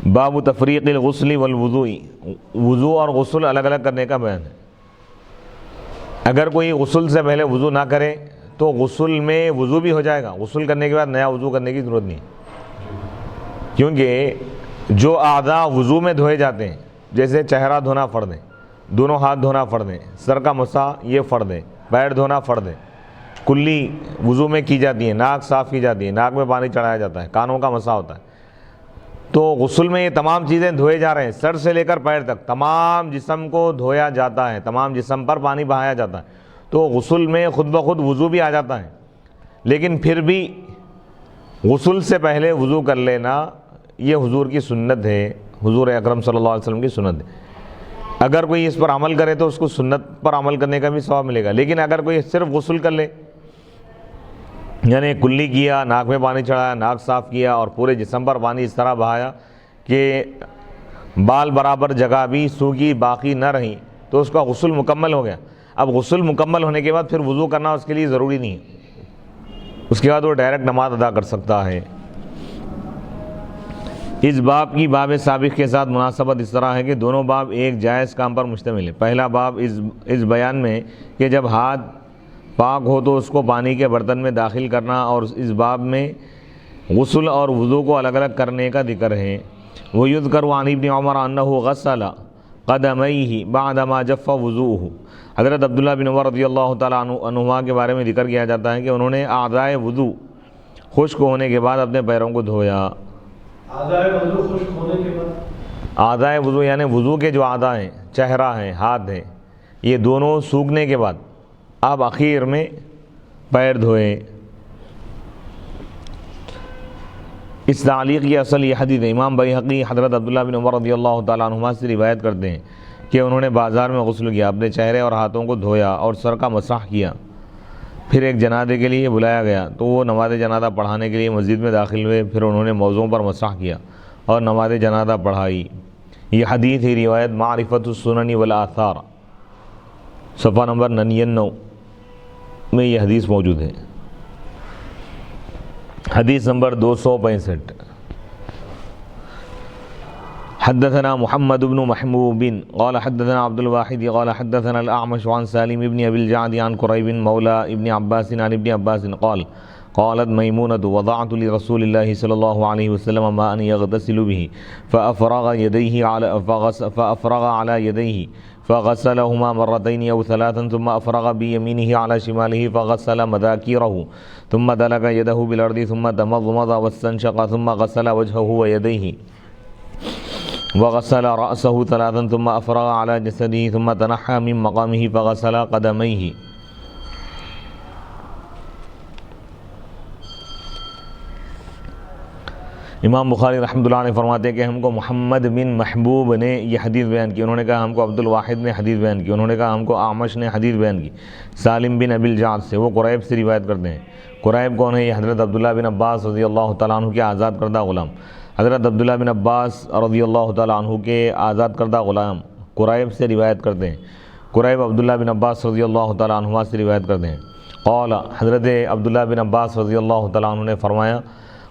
باب تفریق الغسل والوضوء, وضو اور غسل الگ الگ کرنے کا بیان ہے. اگر کوئی غسل سے پہلے وضو نہ کرے تو غسل میں وضو بھی ہو جائے گا, غسل کرنے کے بعد نیا وضو کرنے کی ضرورت نہیں, کیونکہ جو اعضاء وضو میں دھوئے جاتے ہیں جیسے چہرہ دھونا فرض ہے, دونوں ہاتھ دھونا فرض ہے, سر کا مسح یہ فرض ہے, پیر دھونا فرض ہے, کلی وضو میں کی جاتی ہے, ناک صاف کی جاتی ہے, ناک میں پانی چڑھایا جاتا ہے, کانوں کا مسح ہوتا ہے. تو غسل میں یہ تمام چیزیں دھوئے جا رہے ہیں, سر سے لے کر پیر تک تمام جسم کو دھویا جاتا ہے, تمام جسم پر پانی بہایا جاتا ہے. تو غسل میں خود بخود وضو بھی آ جاتا ہے, لیکن پھر بھی غسل سے پہلے وضو کر لینا یہ حضور کی سنت ہے, حضور اکرم صلی اللہ علیہ وسلم کی سنت ہے. اگر کوئی اس پر عمل کرے تو اس کو سنت پر عمل کرنے کا بھی ثواب ملے گا, لیکن اگر کوئی صرف غسل کر لے یعنی کلی کیا, ناک میں پانی چڑھایا, ناک صاف کیا اور پورے جسم پر پانی اس طرح بہایا کہ بال برابر جگہ بھی سوکھی باقی نہ رہی, تو اس کا غسل مکمل ہو گیا. اب غسل مکمل ہونے کے بعد پھر وضو کرنا اس کے لیے ضروری نہیں ہے, اس کے بعد وہ ڈائریکٹ نماز ادا کر سکتا ہے. اس باب کی باب سابق کے ساتھ مناسبت اس طرح ہے کہ دونوں باب ایک جائز کام پر مشتمل ہے. پہلا باب اس بیان میں کہ جب ہاتھ پاک ہو تو اس کو پانی کے برتن میں داخل کرنا, اور اس باب میں غسل اور وضو کو الگ الگ کرنے کا ذکر ہے. وَيُذْكَرُ عَنِ ابْنِ عُمَرَ أَنَّهُ غَسَّلَ قَدَمَيْهِ بَعْدَمَا جَفَّ وُضُوءُهُ. حضرت عبداللہ بن عمر رضی اللہ تعالیٰ عنہما کے بارے میں ذکر کیا جاتا ہے کہ انہوں نے اعضائے وضو خشک ہونے کے بعد اپنے پیروں کو دھویا. آدھائے وضو خشک ہونے کے بعد اعضائے وضو یعنی وضو کے جو اعضاء ہیں، چہرہ ہیں، ہاتھ ہیں، یہ دونوں سوکھنے کے بعد آپ اخیر میں پیر دھوئیں۔ اس تعلیق کی اصل یہ حدیث ہے۔ امام بیہقی حضرت عبداللہ بن عمر رضی اللہ تعالیٰ عنہما سے روایت کرتے ہیں کہ انہوں نے بازار میں غسل کیا، اپنے چہرے اور ہاتھوں کو دھویا اور سر کا مسح کیا، پھر ایک جنازے کے لیے بلایا گیا تو وہ نماز جنازہ پڑھانے کے لیے مسجد میں داخل ہوئے، پھر انہوں نے موضوعوں پر مسح کیا اور نماز جنازہ پڑھائی۔ یہ حدیث ہی روایت معرفت السنن والآثار صفحہ نمبر 99 میں یہ حدیث موجود ہے۔ حدیث نمبر 265۔ حدثنا محمد بن محبوب قال حدثنا عبد الواحد قال حدثنا الأعمش عن سالم بن أبي الجعد عن قريب مولى ابن عباس عن ابن عباس قال قالت ميمونة وضعت لرسول الله صلى الله عليه وسلم ماء يغتسل به فأفرغ على يديه فغسلهما مرتين أو ثلاثا ثم أفرغ بيمينه على شماله فغسل مذاكيره ثم دلك يده بالأرض ثم تمضمض واستنشق ثم غسل وجهه ويديه وغسل رأسه ثلاثا ثم أفرغ على جسده ثم تنحى من مقامه فغسل قدميه۔ امام بخاری رحمۃ اللہ علیہ فرماتے ہیں کہ ہم کو محمد بن محبوب نے یہ حدیث بیان کی، انہوں نے کہا ہم کو عبد الواحد نے حدیث بیان کی، انہوں نے کہا ہم کو اعمش نے حدیث بیان کی سالم بن ابی الجعد سے، وہ قریب سے روایت کرتے ہیں۔ قریب کون ہے؟ یہ حضرت عبداللہ بن عباس رضی اللہ تعالیٰ عنہ کے آزاد کردہ غلام، حضرت عبداللہ بن عباس رضی اللہ تعالیٰ عنہ کے آزاد کردہ غلام قریب سے روایت کرتے ہیں۔ قریب عبداللہ بن عباس رضی اللہ تعالیٰ عنہ سے روایت کرتے ہیں۔ قال حضرت عبداللہ بن عباس رضی اللہ تعالیٰ عنہ نے فرمایا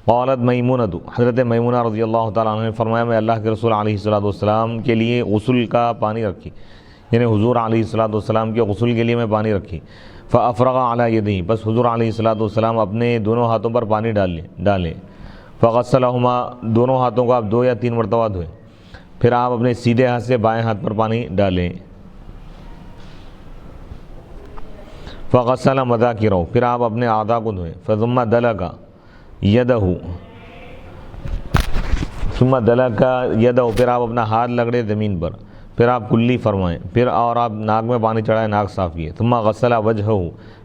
قالت میمونہ، حضرت میمونہ رضی اللہ تعالیٰ عنہ نے فرمایا میں اللہ کے رسول علیہ الصلوۃ والسلام کے لیے غسل کا پانی رکھی، یعنی حضور علیہ الصلوۃ والسلام کے غسل کے لیے میں پانی رکھی۔ فافرغ علی یدیہ، بس حضور علیہ الصلوۃ والسلام اپنے دونوں ہاتھوں پر پانی ڈالیں۔ فغسلہما، دونوں ہاتھوں کو آپ 2 یا 3 مرتبہ دھوئیں، پھر آپ اپنے سیدھے ہاتھ سے بائیں ہاتھ پر پانی ڈالیں۔ فغسل مذاکرہ، پھر آپ اپنے اعضاء کو دھوئیں۔ ثم دلک یدہ، پھر آپ اپنا ہاتھ رگڑے زمین پر، پھر آپ کلی فرمائیں، پھر اور آپ ناک میں پانی چڑھائیں، ناک صاف کیے۔ ثم غسل وجہہ،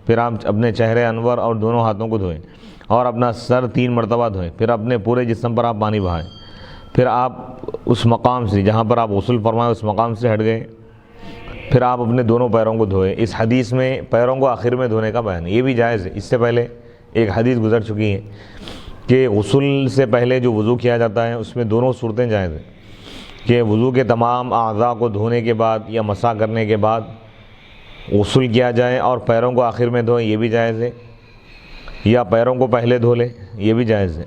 پھر آپ اپنے چہرے انور اور دونوں ہاتھوں کو دھوئیں اور اپنا سر 3 مرتبہ دھوئیں، پھر اپنے پورے جسم پر آپ پانی بہائیں، پھر آپ اس مقام سے جہاں پر آپ غسل فرمائیں اس مقام سے ہٹ گئے، پھر آپ اپنے دونوں پیروں کو دھوئیں۔ اس حدیث میں پیروں کو آخر میں دھونے کا بیان ہے، یہ بھی جائز ہے۔ اس سے پہلے ایک حدیث گزر چکی ہے کہ غسل سے پہلے جو وضو کیا جاتا ہے اس میں دونوں صورتیں جائز ہیں، کہ وضو کے تمام اعضاء کو دھونے کے بعد یا مسح کرنے کے بعد غسل کیا جائے اور پیروں کو آخر میں دھوئیں، یہ بھی جائز ہے، یا پیروں کو پہلے دھو لیں، یہ بھی جائز ہے۔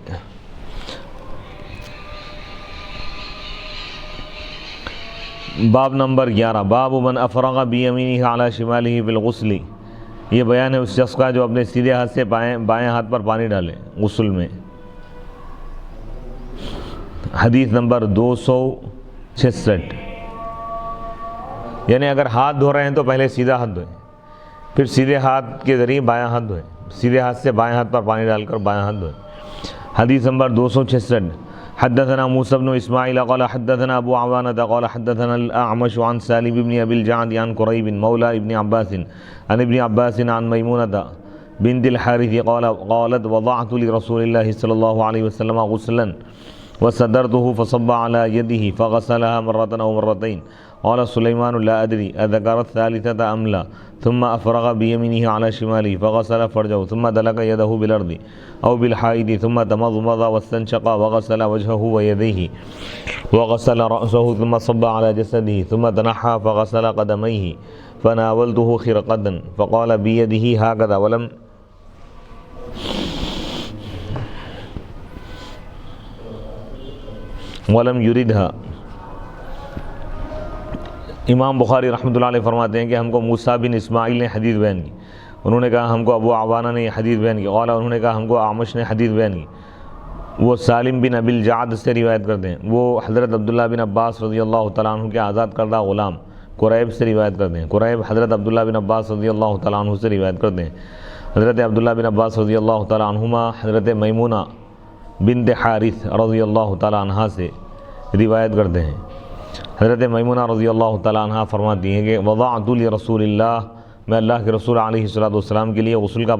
باب نمبر 11، باب من افرغ بیمینہ علی شمالہ بالغسل، یہ بیان ہے اس شخص کا جو اپنے سیدھے ہاتھ سے بائیں ہاتھ پر پانی ڈالے غسل میں۔ حدیث نمبر 266، یعنی اگر ہاتھ دھو رہے ہیں تو پہلے سیدھا ہاتھ دھوئیں، پھر سیدھے ہاتھ کے ذریعے بایاں ہاتھ دھوئیں، سیدھے ہاتھ سے بائیں ہاتھ پر پانی ڈال کر بایاں ہاتھ دھوئیں۔ حدیث نمبر 266، حدثنا موسى بن اسماعيل قال حدثنا ابو عوانة قال حدثنا الاعمش عن سالم بن ابي الجعد عن قريب مولى ابن عباس عن ابن عباس عن ميمونة بنت الحارث قالت وضعت لرسول الله صلى الله عليه وسلم غسلا وصدرته فصب على يده فغسلها مرة او مرتين۔ قال سليمان لا أدري أذكر الثالثة أم لا، ثم أفرغ بيمينه على شماله فغسل فرجه ثم دلك يده بالأرض أو بالحائط ثم تمضمض واستنشق وغسل وجهه ويديه وغسل رأسه ثم صب على جسده ثم تنحى فغسل قدميه فناولته خرقة فقال بيده هكذا ولم يردها۔ امام بخاری رحمۃ اللہ علیہ فرماتے ہیں کہ ہم کو موسیٰ بن اسماعیل نے حدیث بیان کی، انہوں نے کہا ہم کو ابو عوانہ نے حدیث بیان کی، قال انہوں نے کہا ہم کو اعمش نے حدیث بیان کی، وہ سالم بن ابی الجعد سے روایت کرتے ہیں، وہ حضرت عبداللہ بن عباس رضی اللہ تعالیٰ عنہ کے آزاد کردہ غلام قریب سے روایت کرتے ہیں۔ قریب حضرت عبداللہ بن عباس رضی اللہ تعالیٰ عنہ سے روایت کرتے ہیں۔ حضرت عبداللہ بن عباس رضی اللہ تعالیٰ عنہما حضرت میمونہ بنت حارث رضی اللہ تعالیٰ عنہ سے روایت کرتے ہیں، حضرت میمونہ رضی اللہ تعالیٰ عنہ فرماتی ہیں کہ وضعت لرسول اللہ، میں اللہ کے رسول علیہ الصلوۃ والسلام کے لیے غسل کا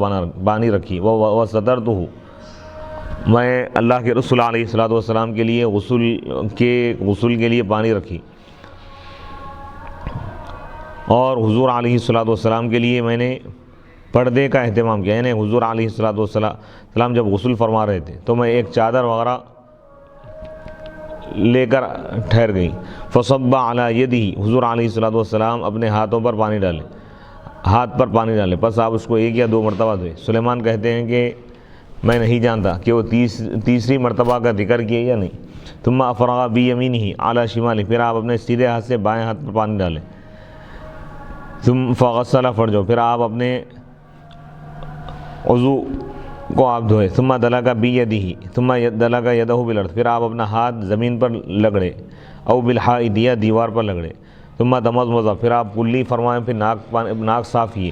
پانی رکھی، وسترتہ، میں اللہ کے رسول علیہ الصلوۃ والسلام کے لیے غسل کے لیے پانی رکھی، اور حضور علیہ الصلوۃ والسلام کے لیے میں نے پردے کا اہتمام کیا، یعنی حضور علیہ الصلوۃ والسلام جب غسل فرما رہے تھے تو میں ایک چادر وغیرہ لے کر ٹھہر گئی، فصب علی یدہ، حضور علیہ الصلوۃ والسلام اپنے ہاتھ پر پانی ڈالے، پس آپ اس کو ایک یا دو مرتبہ دھوئے۔ سلیمان کہتے ہیں کہ میں نہیں جانتا کہ وہ تیسری مرتبہ کا ذکر کیا یا نہیں۔ ثم افرغ بیمینہ علی شمالہ، پھر آپ اپنے سیدھے ہاتھ سے بائیں ہاتھ پر پانی ڈالیں۔ ثم فغسل فرجہ، پھر آپ اپنے عضو کو آپ دھوئے۔ ثم دلک بیدہ، ثم دلک یدہ بالارض، پھر آپ اپنا ہاتھ زمین پر لگڑے، او بالحائط، یا دیوار پر لگڑے۔ ثم تمضمض، پھر آپ کلی فرمائیں، پھر ناک صاف کیے،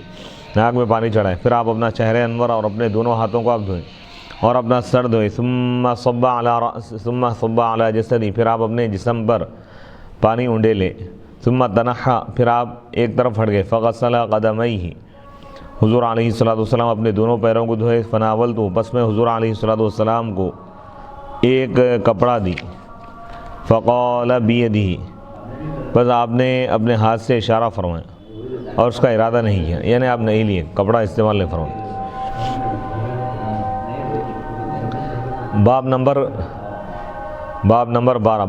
ناک میں پانی چڑھائے، پھر آپ اپنا چہرہ انور اور اپنے دونوں ہاتھوں کو آپ دھوئیں اور اپنا سر دھوئے۔ ثم صب علی جسدہ، پھر آپ اپنے جسم پر پانی اونڈیلے۔ ثم تنحى، پھر آپ ایک طرف ہٹ گئے۔ فغسل قدمیہ، حضور علیہ الصلوۃ والسلام اپنے دونوں پیروں کو دھوئے۔ فناولتہ، پس میں حضور علیہ الصلوۃ والسلام کو ایک کپڑا دی۔ فقال بیدہ، بس آپ نے اپنے ہاتھ سے اشارہ فرمایا اور اس کا ارادہ نہیں کیا، یعنی آپ نہیں لیے، کپڑا استعمال نہیں فرمایا۔ باب نمبر 12،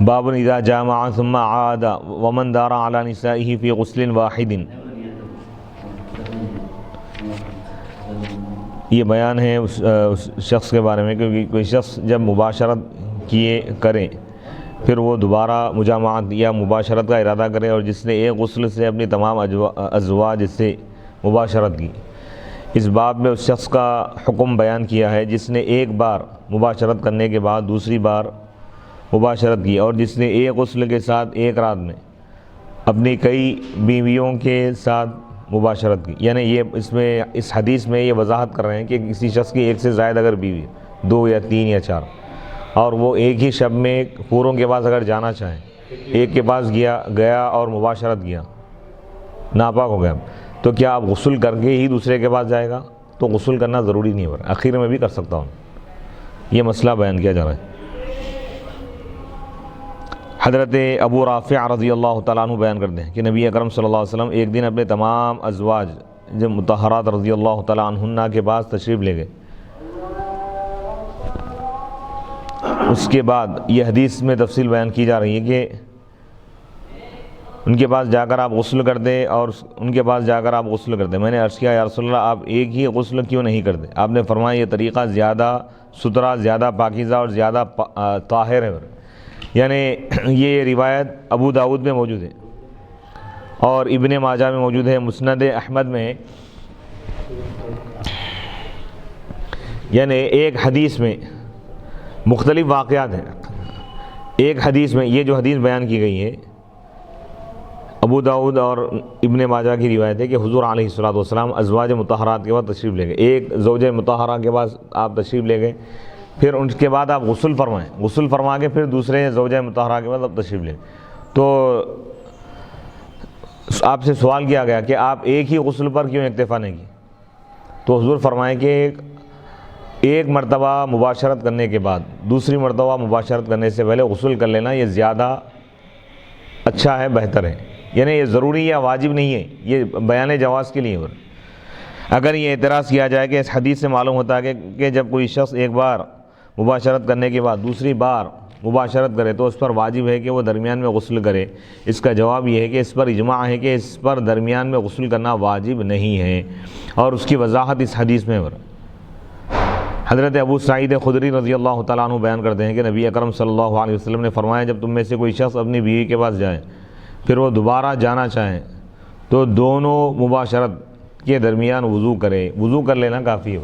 باب اذا جامع ثم عاد ومن دار على نسائه في غسل واحد۔ یہ بیان ہے اس شخص کے بارے میں، کیونکہ کوئی شخص جب مباشرت کرے پھر وہ دوبارہ مجامعت یا مباشرت کا ارادہ کرے، اور جس نے ایک غسل سے اپنی تمام ازواج سے مباشرت کی، اس باب میں اس شخص کا حکم بیان کیا ہے جس نے ایک بار مباشرت کرنے کے بعد دوسری بار مباشرت کی، اور جس نے ایک غسل کے ساتھ ایک رات میں اپنی کئی بیویوں کے ساتھ مباشرت کی۔ یعنی یہ اس حدیث میں یہ وضاحت کر رہے ہیں کہ کسی شخص کی ایک سے زائد اگر بیوی، 2 یا 3 یا 4، اور وہ ایک ہی شب میں پوروں کے پاس اگر جانا چاہیں، ایک کے پاس گیا اور مباشرت کیا، ناپاک ہو گیا، تو کیا آپ غسل کر کے ہی دوسرے کے پاس جائے گا؟ تو غسل کرنا ضروری نہیں ہے، آخر میں بھی کر سکتا ہوں۔ یہ مسئلہ بیان کیا جا رہا ہے۔ حضرت ابو رافع رضی اللہ تعالیٰ عنہ بیان کرتے ہیں کہ نبی اکرم صلی اللہ علیہ وسلم ایک دن اپنے تمام ازواج جو مطہرات رضی اللہ تعالیٰ عنہن کے پاس تشریف لے گئے۔ اس کے بعد یہ حدیث میں تفصیل بیان کی جا رہی ہے کہ ان کے پاس جا کر آپ غسل کرتے، اور ان کے پاس جا کر آپ غسل کرتے۔ میں نے عرض کیا یا رسول اللہ، آپ ایک ہی غسل کیوں نہیں کرتے؟ آپ نے فرمایا یہ طریقہ زیادہ ستھرا، زیادہ پاکیزہ اور زیادہ طاہر ہے۔ یعنی یہ روایت ابو داؤد میں موجود ہے اور ابن ماجہ میں موجود ہے، مسند احمد میں ہے۔ یعنی ایک حدیث میں مختلف واقعات ہیں، ایک حدیث میں یہ جو حدیث بیان کی گئی ہے ابو داؤد اور ابن ماجہ کی روایت ہے کہ حضور علیہ الصلوۃ والسلام ازواج مطہرات کے بعد تشریف لے گئے، ایک زوجہ مطہرہ کے پاس آپ تشریف لے گئے، پھر ان کے بعد آپ غسل فرمائیں، غسل فرما کے پھر دوسرے زوجہ مطہرہ کے بعد آپ تشریف لے گئے۔ تو آپ سے سوال کیا گیا کہ آپ ایک ہی غسل پر کیوں اکتفا نہیں کی؟ تو حضور فرمائے کہ ایک مرتبہ مباشرت کرنے کے بعد دوسری مرتبہ مباشرت کرنے سے پہلے غسل کر لینا یہ زیادہ اچھا ہے، بہتر ہے۔ یعنی یہ ضروری یا واجب نہیں ہے، یہ بیان جواز کے لیے ہے۔ اگر یہ اعتراض کیا جائے کہ اس حدیث سے معلوم ہوتا ہے کہ جب کوئی شخص ایک بار مباشرت کرنے کے بعد دوسری بار مباشرت کرے تو اس پر واجب ہے کہ وہ درمیان میں غسل کرے، اس کا جواب یہ ہے کہ اس پر اجماع ہے کہ اس پر درمیان میں غسل کرنا واجب نہیں ہے، اور اس کی وضاحت اس حدیث میں ہے۔ حضرت ابو سعید خدری رضی اللہ تعالیٰ عنہ بیان کرتے ہیں کہ نبی اکرم صلی اللہ علیہ وسلم نے فرمایا جب تم میں سے کوئی شخص اپنی بیوی کے پاس جائے پھر وہ دوبارہ جانا چاہیں تو دونوں مباشرت کے درمیان وضو کرے، وضو کر لینا کافی ہے،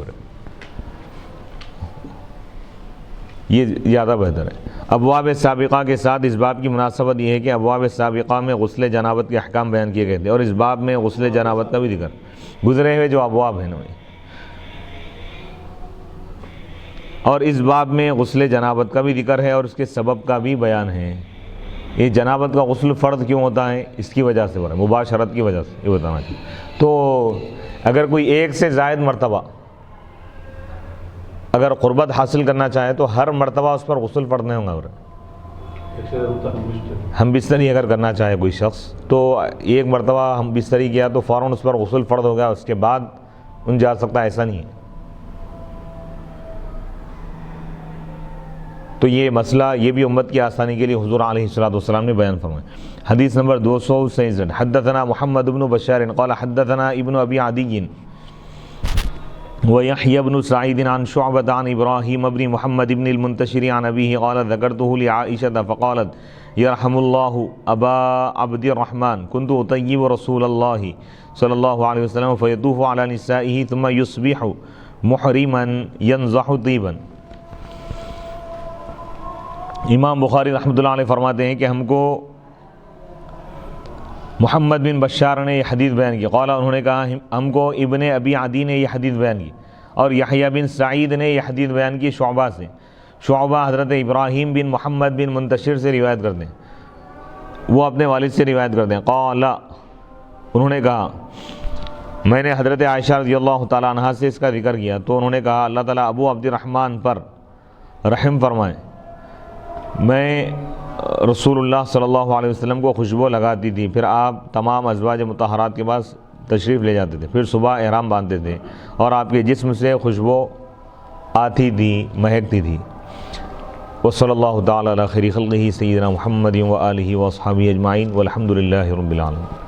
یہ زیادہ بہتر ہے۔ ابواب سابقہ کے ساتھ اس باب کی مناسبت یہ ہے کہ ابواب سابقہ میں غسل جنابت کے احکام بیان کیے گئے تھے، اور اس باب میں غسل جنابت کا بھی ذکر گزرے ہوئے جو ابواب ہیں نا، اور اس باب میں غسل جنابت کا بھی ذکر ہے اور اس کے سبب کا بھی بیان ہے. یہ جنابت کا غسل فرض کیوں ہوتا ہے؟ اس کی وجہ سے مباشرت کی وجہ سے یہ بتانا چاہیے. تو اگر کوئی ایک سے زائد مرتبہ اگر قربت حاصل کرنا چاہے تو ہر مرتبہ اس پر غسل فرض نہیں ہوگا. ہم بستری اگر کرنا چاہے کوئی شخص تو ایک مرتبہ ہم بستری کیا تو فوراً اس پر غسل فرض ہو گیا، اس کے بعد ان جا سکتا ہے، ایسا نہیں ہے. تو یہ مسئلہ یہ بھی امت کی آسانی کے لیے حضور علیہ الصلوۃ والسلام نے بیان فرمایا. حدیث نمبر 263. حدثنا محمد بن بشار قال حدثنا ابن ابی عدی ويحيى بن سعيد عن شعبة عن إبراهيم بن محمد بن المنتشر عن أبيه قال ذكرته لعائشة فقالت يرحم الله أبا عبد الرحمن كنت أطيب رسول الله صلى الله عليه وسلم فيطوف على نسائه ثم يصبح محرما ينزح طيبا. امام بخاری رحمۃ اللہ علیہ فرماتے ہیں کہ ہم کو محمد بن بشار نے یہ حدیث بیان کی. قال انہوں نے کہا ہم کو ابن ابی عدی نے یہ حدیث بیان کی اور یحییٰ بن سعید نے یہ حدیث بیان کی شعبہ سے. شعبہ حضرت ابراہیم بن محمد بن منتشر سے روایت کرتے ہیں، وہ اپنے والد سے روایت کرتے ہیں. قال انہوں نے کہا میں نے حضرت عائشہ رضی اللہ تعالیٰ عنہا سے اس کا ذکر کیا تو انہوں نے کہا اللہ تعالیٰ ابو عبد الرحمن پر رحم فرمائے، میں رسول اللہ صلی اللہ علیہ وسلم کو خوشبو لگاتی تھی، پھر آپ تمام ازواج مطہرات کے پاس تشریف لے جاتے تھے، پھر صبح احرام باندھتے تھے اور آپ کے جسم سے خوشبو آتی تھی، مہکتی تھی. وصلی اللہ تعالی علی خیر خلقہ سیدنا محمد و آلہ و اصحابہ اجمعین والحمد للہ رب العالمین.